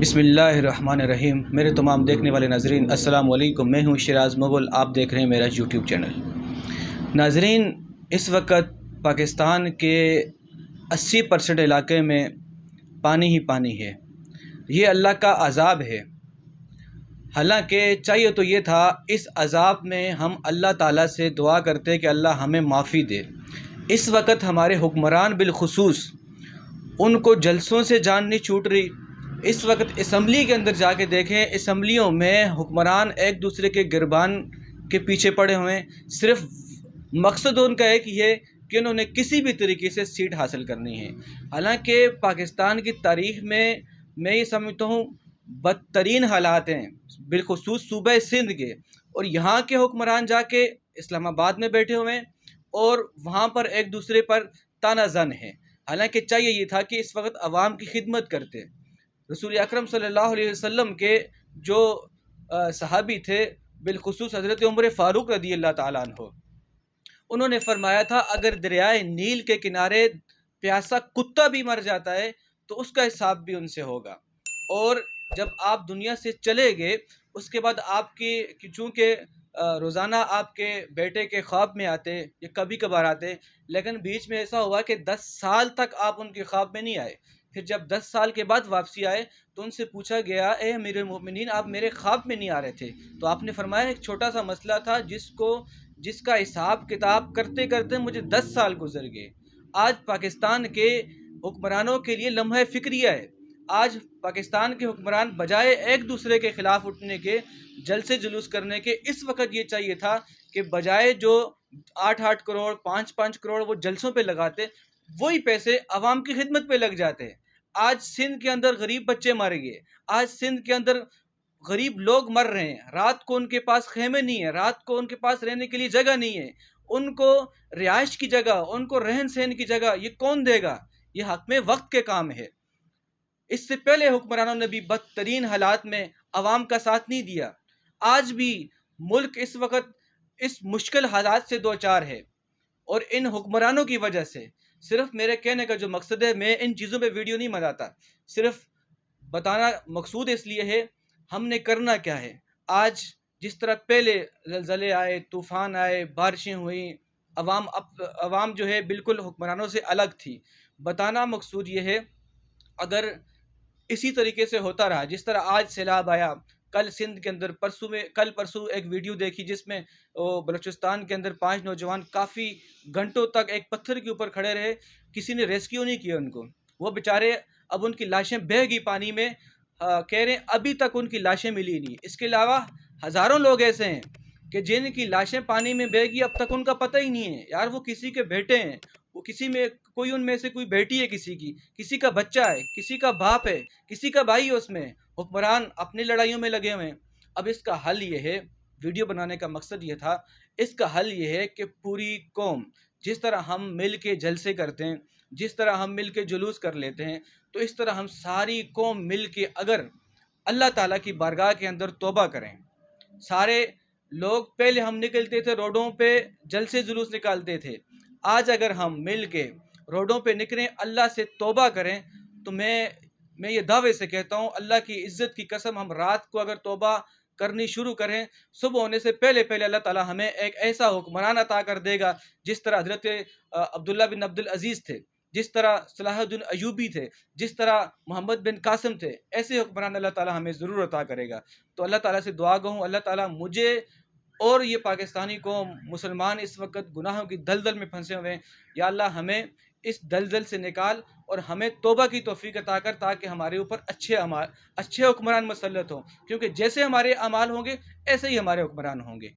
بسم اللہ الرحمن الرحیم۔ میرے تمام دیکھنے والے ناظرین السلام علیکم۔ میں ہوں شیراز مغل، آپ دیکھ رہے ہیں میرا یوٹیوب چینل۔ ناظرین، اس وقت پاکستان کے 80% علاقے میں پانی ہی پانی ہے۔ یہ اللہ کا عذاب ہے۔ حالانکہ چاہیے تو یہ تھا اس عذاب میں ہم اللہ تعالیٰ سے دعا کرتے کہ اللہ ہمیں معافی دے۔ اس وقت ہمارے حکمران بالخصوص ان کو جلسوں سے جان نہیں چھوٹ رہی۔ اس وقت اسمبلی کے اندر جا کے دیکھیں، اسمبلیوں میں حکمران ایک دوسرے کے گربان کے پیچھے پڑے ہوئے ہیں۔ صرف مقصد ان کا ایک یہ کہ انہوں نے کسی بھی طریقے سے سیٹ حاصل کرنی ہے۔ حالانکہ پاکستان کی تاریخ میں یہ سمجھتا ہوں بدترین حالات ہیں، بالخصوص صوبہ سندھ کے، اور یہاں کے حکمران جا کے اسلام آباد میں بیٹھے ہوئے ہیں اور وہاں پر ایک دوسرے پر تانا زن ہے۔ حالانکہ چاہیے یہ تھا کہ اس وقت عوام کی خدمت کرتے۔ رسول اکرم صلی اللہ علیہ وسلم کے جو صحابی تھے، بالخصوص حضرت عمر فاروق رضی اللہ تعالیٰ عنہ، انہوں نے فرمایا تھا اگر دریائے نیل کے کنارے پیاسا کتا بھی مر جاتا ہے تو اس کا حساب بھی ان سے ہوگا۔ اور جب آپ دنیا سے چلے گئے اس کے بعد آپ کی چونکہ روزانہ آپ کے بیٹے کے خواب میں آتے یا کبھی کبھار آتے، لیکن بیچ میں ایسا ہوا کہ 10 سال تک آپ ان کے خواب میں نہیں آئے۔ پھر جب 10 سال کے بعد واپسی آئے تو ان سے پوچھا گیا، اے امیر المؤمنین، آپ میرے خواب میں نہیں آ رہے تھے؟ تو آپ نے فرمایا ایک چھوٹا سا مسئلہ تھا جس کا حساب کتاب کرتے کرتے مجھے 10 سال گزر گئے۔ آج پاکستان کے حکمرانوں کے لیے لمحہ فکریہ ہے۔ آج پاکستان کے حکمران بجائے ایک دوسرے کے خلاف اٹھنے کے، جلسے جلوس کرنے کے، اس وقت یہ چاہیے تھا کہ بجائے جو 8 کروڑ 5 کروڑ وہ جلسوں پہ لگاتے، وہی پیسے عوام کی خدمت پہ لگ جاتے۔ آج سندھ کے اندر غریب بچے مر گئے، آج سندھ کے اندر غریب لوگ مر رہے ہیں، رات کو ان کے پاس خیمے نہیں ہیں، رات کو ان کے پاس رہنے کے لیے جگہ نہیں ہے، ان کو رہائش کی جگہ، ان کو رہن سہن کی جگہ یہ کون دے گا؟ یہ حکم وقت کے کام ہے۔ اس سے پہلے حکمرانوں نے بھی بدترین حالات میں عوام کا ساتھ نہیں دیا۔ آج بھی ملک اس وقت اس مشکل حالات سے دوچار ہے، اور ان حکمرانوں کی وجہ سے۔ صرف میرے کہنے کا جو مقصد ہے، میں ان چیزوں پہ ویڈیو نہیں بناتا، صرف بتانا مقصود اس لیے ہے ہم نے کرنا کیا ہے۔ آج جس طرح پہلے زلزلے آئے، طوفان آئے، بارشیں ہوئیں، عوام جو ہے بالکل حکمرانوں سے الگ تھی۔ بتانا مقصود یہ ہے اگر اسی طریقے سے ہوتا رہا، جس طرح آج سیلاب آیا، کل سندھ کے اندر کل پرسوں ایک ویڈیو دیکھی جس میں بلوچستان کے اندر 5 نوجوان کافی گھنٹوں تک ایک پتھر کے اوپر کھڑے رہے، کسی نے ریسکیو نہیں کیا ان کو، وہ بیچارے اب ان کی لاشیں بہہ گئی پانی میں، کہہ رہے ہیں ابھی تک ان کی لاشیں ملی نہیں۔ اس کے علاوہ ہزاروں لوگ ایسے ہیں کہ جن کی لاشیں پانی میں بہہ گئی، اب تک ان کا پتہ ہی نہیں ہے یار وہ کسی کے بیٹے ہیں، وہ کوئی ان میں سے کوئی بیٹی ہے، کسی کا بچہ ہے، کسی کا باپ ہے، کسی کا بھائی ہے، اس میں حکمران اپنی لڑائیوں میں لگے ہوئے ہیں۔ اب اس کا حل یہ ہے، ویڈیو بنانے کا مقصد یہ تھا، اس کا حل یہ ہے کہ پوری قوم، جس طرح ہم مل کے جلسے کرتے ہیں، جس طرح ہم مل کے جلوس کر لیتے ہیں، تو اس طرح ہم ساری قوم مل کے اگر اللہ تعالیٰ کی بارگاہ کے اندر توبہ کریں، سارے لوگ پہلے ہم نکلتے تھے روڈوں پہ جلسے جلوس نکالتے تھے، آج اگر ہم مل کے روڈوں پہ نکلیں، اللہ سے توبہ کریں، تو میں یہ دعوے سے کہتا ہوں اللہ کی عزت کی قسم، ہم رات کو اگر توبہ کرنی شروع کریں، صبح ہونے سے پہلے اللہ تعالیٰ ہمیں ایک ایسا حکمران عطا کر دے گا، جس طرح حضرت عبداللہ بن عبدالعزیز تھے، جس طرح صلاح الدین ایوبی تھے، جس طرح محمد بن قاسم تھے، ایسے حکمران اللہ تعالیٰ ہمیں ضرور عطا کرے گا۔ تو اللہ تعالیٰ سے دعا گو ہوں اللہ تعالیٰ مجھے اور یہ پاکستانی قوم، مسلمان اس وقت گناہوں کی دلدل میں پھنسے ہوئے ہیں، یا اللہ ہمیں اس دلدل سے نکال اور ہمیں توبہ کی توفیق عطا کر، تاکہ ہمارے اوپر اچھے حکمران مسلط ہوں، کیونکہ جیسے ہمارے اعمال ہوں گے ایسے ہی ہمارے حکمران ہوں گے۔